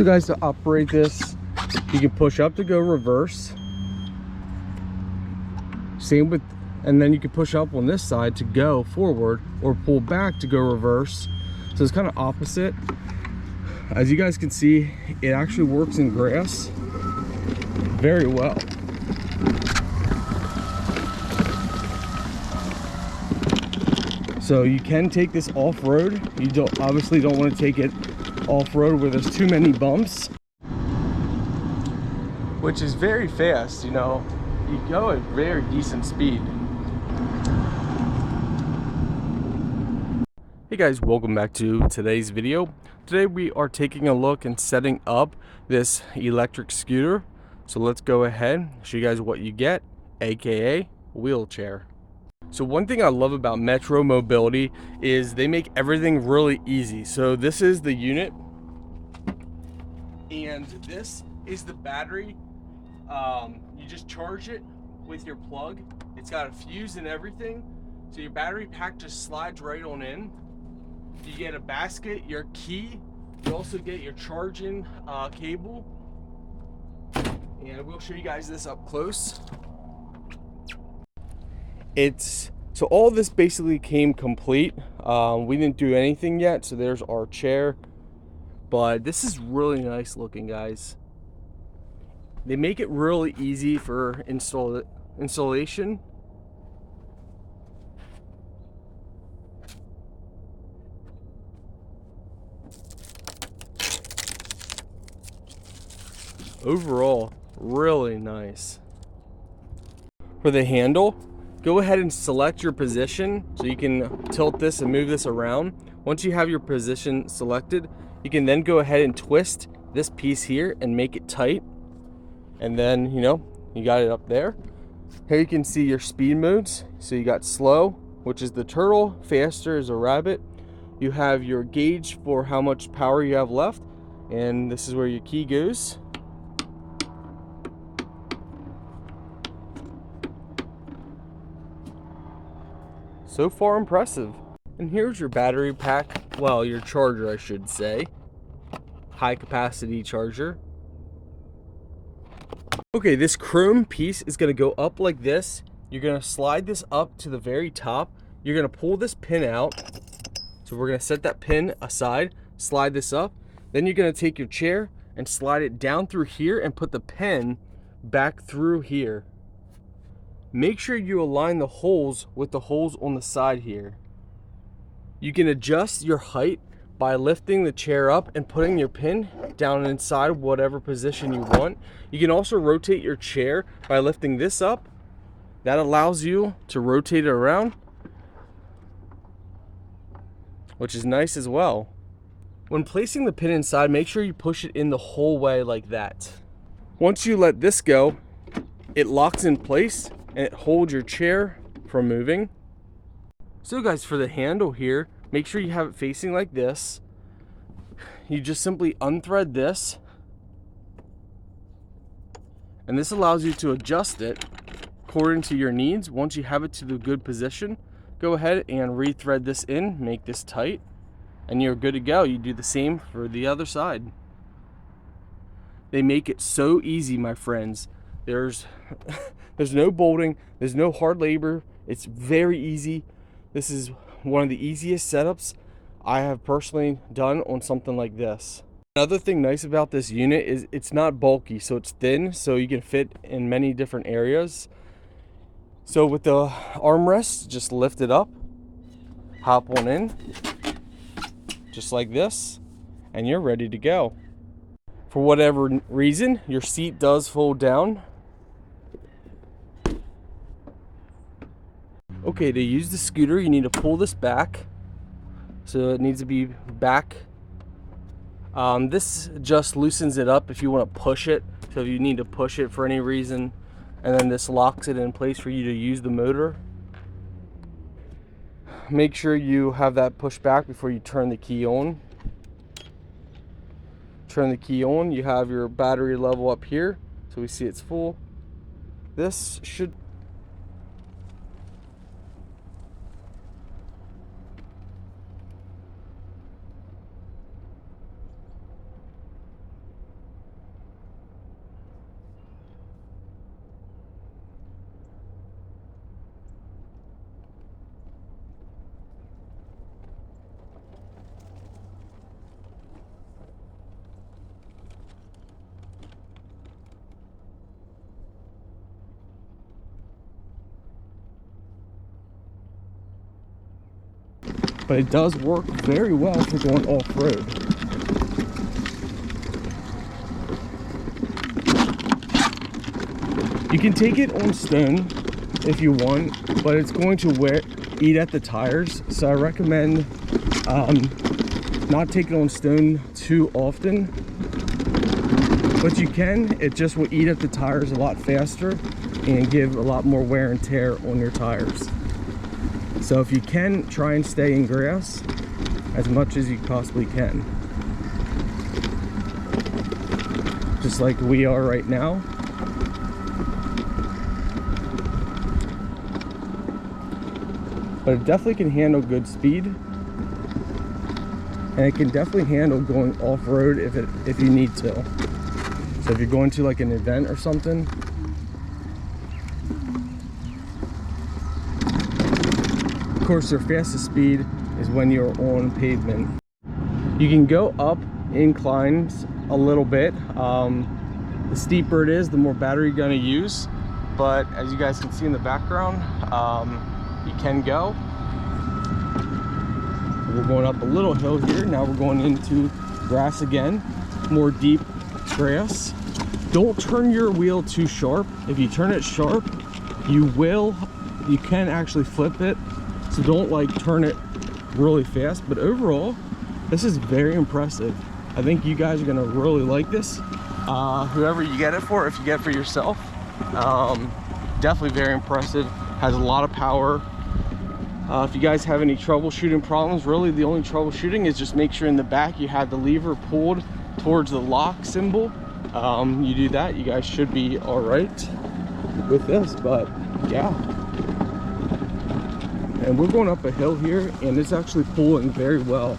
So guys, to operate this, you can push up to go reverse. Same with, and then you can push up on this side to go forward or pull back to go reverse. So it's kind of opposite. As you guys can see, it actually works in grass very well. So you can take this off-road. You obviously don't want to take it off-road where there's too many bumps, which is very fast, you know. You go at very decent speed. Hey guys, welcome back to today's video. Today we are taking a look and setting up this electric scooter. So let's go ahead and show you guys what you get, aka wheelchair. So one thing I love about Metro Mobility is they make everything really easy. So this is the unit, and this is the battery. You just charge it with your plug. It's got a fuse and everything. So your battery pack just slides right on in. You get a basket, your key. You also get your charging cable. And we'll show you guys this up close. So all this basically came complete. We didn't do anything yet, so there's our chair. But this is really nice looking, guys. They make it really easy for installation. Overall, really nice. For the handle, go ahead and select your position so you can tilt this and move this around. Once you have your position selected, you can then go ahead and twist this piece here and make it tight. And then, you know, you got it up there. Here you can see your speed modes. So you got slow, which is the turtle, faster is a rabbit. You have your gauge for how much power you have left, and this is where your key goes. So far impressive. And here's your battery pack, well, your charger I should say. High capacity charger. Okay, this chrome piece is gonna go up like this. You're gonna slide this up to the very top. You're gonna pull this pin out. So we're gonna set that pin aside, slide this up. Then you're gonna take your chair and slide it down through here and put the pin back through here. Make sure you align the holes with the holes on the side here. You can adjust your height by lifting the chair up and putting your pin down inside whatever position you want. You can also rotate your chair by lifting this up. That allows you to rotate it around, which is nice as well. When placing the pin inside, make sure you push it in the whole way like that. Once you let this go, it locks in place and it holds your chair from moving. So guys, for the handle here, make sure you have it facing like this. You just simply unthread this, and this allows you to adjust it according to your needs. Once you have it to the good position, go ahead and rethread this in, make this tight, and you're good to go. You do the same for the other side. They make it so easy, my friends. There's no bolting, there's no hard labor. It's very easy. This is one of the easiest setups I have personally done on something like this. Another thing nice about this unit is it's not bulky, so it's thin, so you can fit in many different areas. So with the armrest, just lift it up, hop on in, just like this, and you're ready to go. For whatever reason, your seat does fold down. Okay, to use the scooter, you need to pull this back. So it needs to be back. This just loosens it up if you want to push it. So if you need to push it for any reason, and then this locks it in place for you to use the motor. Make sure you have that pushed back before you turn the key on. Turn the key on, you have your battery level up here, so we see it's full. This should but it does work very well for going off-road. You can take it on stone if you want, but it's going to eat at the tires, so I recommend not take it on stone too often. But you can, it just will eat at the tires a lot faster and give a lot more wear and tear on your tires. So if you can, try and stay in grass as much as you possibly can. Just like we are right now. But it definitely can handle good speed. And it can definitely handle going off-road if you need to. So if you're going to like an event or something. Of course, their fastest speed is when you're on pavement. You can go up inclines a little bit. The steeper it is, the more battery you're going to use. But as you guys can see in the background, you can go. We're going up a little hill here. Now we're going into grass again, more deep grass. Don't turn your wheel too sharp. If you turn it sharp, you can actually flip it. So don't like turn it really fast. But overall, this is very impressive. I think you guys are gonna really like this. Whoever you get it for, if you get it for yourself, definitely very impressive. Has a lot of power. If you guys have any troubleshooting problems, really the only troubleshooting is just make sure in the back you have the lever pulled towards the lock symbol. You do that, you guys should be all right with this. But yeah, and we're going up a hill here and it's actually pulling very well.